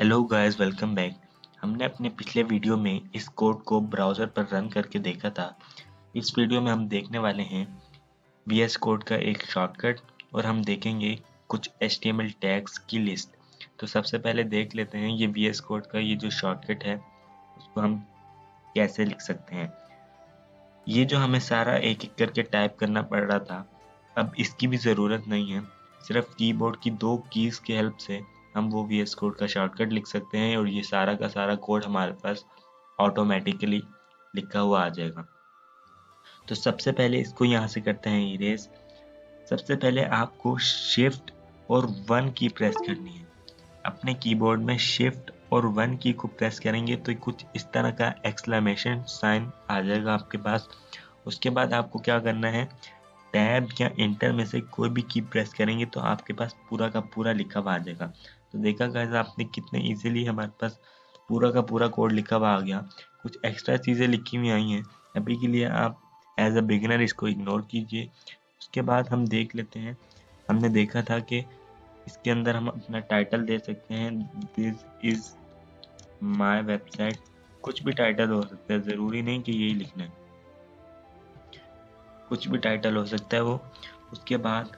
Hello guys, welcome back. हमने अपने पिछले वीडियो में इस कोड को ब्राउज़र पर रन करके देखा था। इस वीडियो में हम देखने वाले हैं VS कोड का एक शॉर्टकट और हम देखेंगे कुछ HTML टैग्स की लिस्ट। तो सबसे पहले देख लेते हैं ये VS कोड का ये जो शॉर्टकट है उसको हम कैसे लिख सकते हैं। ये जो हमें सारा एक एक करके टाइप करना पड़ रहा था, अब इसकी भी ज़रूरत नहीं है। सिर्फ कीबोर्ड की 2 कीज़ की हेल्प से हम वो VS कोड का शॉर्टकट लिख सकते हैं और ये सारा का सारा कोड हमारे पास ऑटोमेटिकली लिखा हुआ आ जाएगा। तो सबसे पहले इसको यहाँ से करते हैं इरेज। सबसे पहले आपको शिफ्ट और 1 की प्रेस करनी है। अपने कीबोर्ड में शिफ्ट और 1 की को प्रेस करेंगे तो कुछ इस तरह का एक्सक्लेमेशन साइन आ जाएगा आपके पास। उसके बाद आपको क्या करना है, टैब या इंटर में से कोई भी की प्रेस करेंगे तो आपके पास पूरा का पूरा लिखा हुआ आ जाएगा। तो देखा गाइस आपने कितने इजीली हमारे पास पूरा का पूरा कोड लिखा हुआ आ गया। कुछ एक्स्ट्रा चीज़ें लिखी हुई आई हैं, अभी के लिए आप एज अ बिगिनर इसको इग्नोर कीजिए। उसके बाद हम देख लेते हैं, हमने देखा था कि इसके अंदर हम अपना टाइटल दे सकते हैं, दिस इज माय वेबसाइट। कुछ भी टाइटल हो सकता है, ज़रूरी नहीं कि यही लिखना है, कुछ भी टाइटल हो सकता है वो। उसके बाद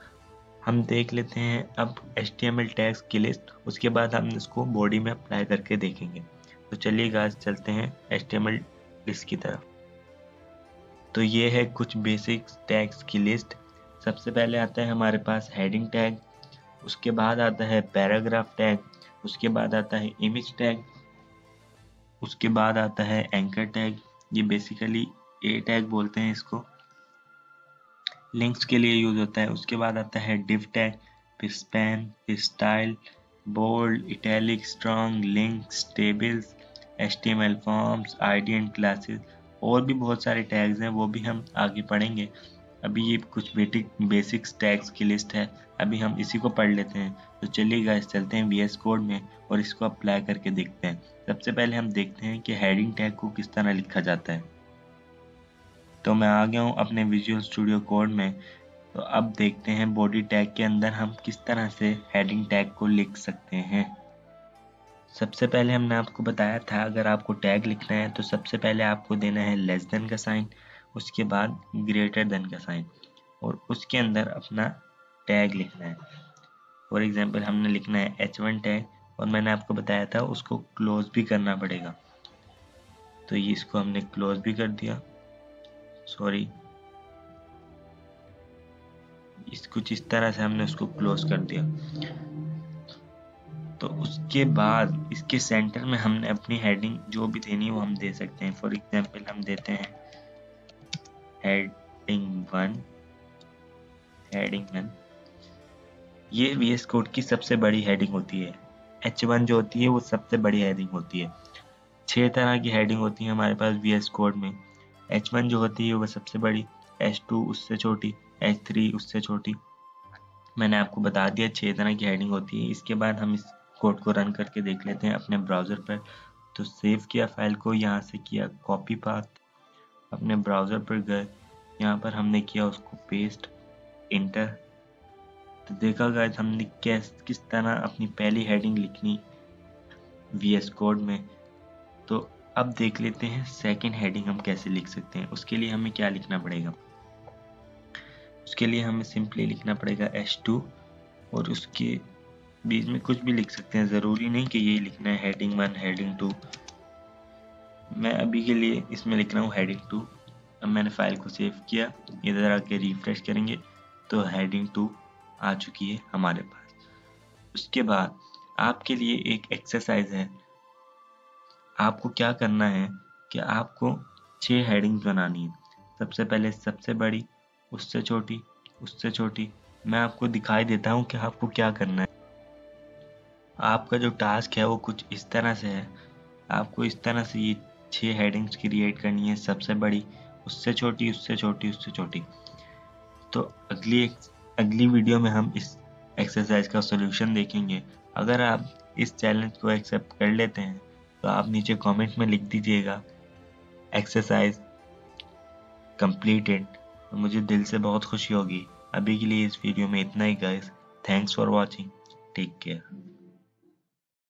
हम देख लेते हैं अब HTML टैग्स की लिस्ट। उसके बाद हम इसको बॉडी में अप्लाई करके देखेंगे। तो चलिए गाइस चलते हैं HTML लिस्ट की तरफ। तो ये है कुछ बेसिक टैग्स की लिस्ट। सबसे पहले आता है हमारे पास हेडिंग टैग, उसके बाद आता है पैराग्राफ टैग, उसके बाद आता है इमेज टैग, उसके बाद आता है एंकर टैग, ये बेसिकली ए टैग बोलते हैं इसको, लिंक्स के लिए यूज होता है। उसके बाद आता है डिव टैग, फिर स्पैन, फिर style, bold, italic, strong, links, tables, HTML forms, ID and classes, और भी बहुत सारे टैग्स हैं, वो भी हम आगे पढ़ेंगे। अभी ये कुछ बेसिक्स टैग्स की लिस्ट है, अभी हम इसी को पढ़ लेते हैं। तो चलिए गाइस चलते हैं VS कोड में और इसको अप्लाई करके देखते हैं। सबसे पहले हम देखते हैं कि हेडिंग टैग को किस तरह लिखा जाता है। तो मैं आ गया हूँ अपने विजुअल स्टूडियो कोड में। तो अब देखते हैं बॉडी टैग के अंदर हम किस तरह से हेडिंग टैग को लिख सकते हैं। सबसे पहले हमने आपको बताया था अगर आपको टैग लिखना है तो सबसे पहले आपको देना है लेस देन का साइन, उसके बाद ग्रेटर देन का साइन, और उसके अंदर अपना टैग लिखना है। फॉर एग्जांपल हमने लिखना है H1 टैग, और मैंने आपको बताया था उसको क्लोज भी करना पड़ेगा। तो ये इसको हमने क्लोज भी कर दिया, सॉरी, कुछ इस तरह से हमने उसको क्लोज कर दिया। तो उसके बाद इसके सेंटर में हमने अपनी हेडिंग जो भी देनी है वो हम दे सकते हैं। फॉर एग्जांपल हम देते हैं हेडिंग 1, हेडिंग 1। ये VS कोड की सबसे बड़ी हेडिंग होती है। H1 जो होती है वो सबसे बड़ी हेडिंग होती है। 6 तरह की हेडिंग होती है हमारे पास VS कोड में। H1 जो होती है वो सबसे बड़ी, H2 उससे छोटी, H3 उससे छोटी। मैंने आपको बता दिया 6 तरह की हेडिंग होती है। इसके बाद हम इस कोड को रन करके देख लेते हैं अपने ब्राउज़र पर। तो सेव किया फाइल को, यहाँ से किया कॉपी पाथ, अपने ब्राउज़र पर गए, यहाँ पर हमने किया उसको पेस्ट, इंटर। तो देखा गाइस हमने किस तरह अपनी पहली हेडिंग लिखनी VS कोड में। तो अब देख लेते हैं सेकंड हेडिंग हम कैसे लिख सकते हैं। उसके लिए हमें क्या लिखना पड़ेगा, उसके लिए हमें सिंपली लिखना पड़ेगा H2, और उसके बीच में कुछ भी लिख सकते हैं, ज़रूरी नहीं कि यही लिखना है हेडिंग 1, हेडिंग 2। मैं अभी के लिए इसमें लिख रहा हूँ हेडिंग 2। अब मैंने फाइल को सेव किया, इधर आके रिफ्रेश करेंगे तो हेडिंग 2 आ चुकी है हमारे पास। उसके बाद आपके लिए एक एक्सरसाइज है। आपको क्या करना है कि आपको 6 हेडिंग्स बनानी है। सबसे पहले सबसे बड़ी, उससे छोटी, उससे छोटी। मैं आपको दिखाई देता हूँ कि आपको क्या करना है। आपका जो टास्क है वो कुछ इस तरह से है। आपको इस तरह से ये 6 हेडिंग्स क्रिएट करनी है, सबसे बड़ी, उससे छोटी, उससे छोटी, उससे छोटी। तो अगली वीडियो में हम इस एक्सरसाइज का सॉल्यूशन देखेंगे। अगर आप इस चैलेंज को एक्सेप्ट कर लेते हैं तो आप नीचे कमेंट में लिख दीजिएगा एक्सरसाइज कंप्लीटेड, तो मुझे दिल से बहुत खुशी होगी। अभी के लिए इस वीडियो में इतना ही guys. Thanks for watching, take care.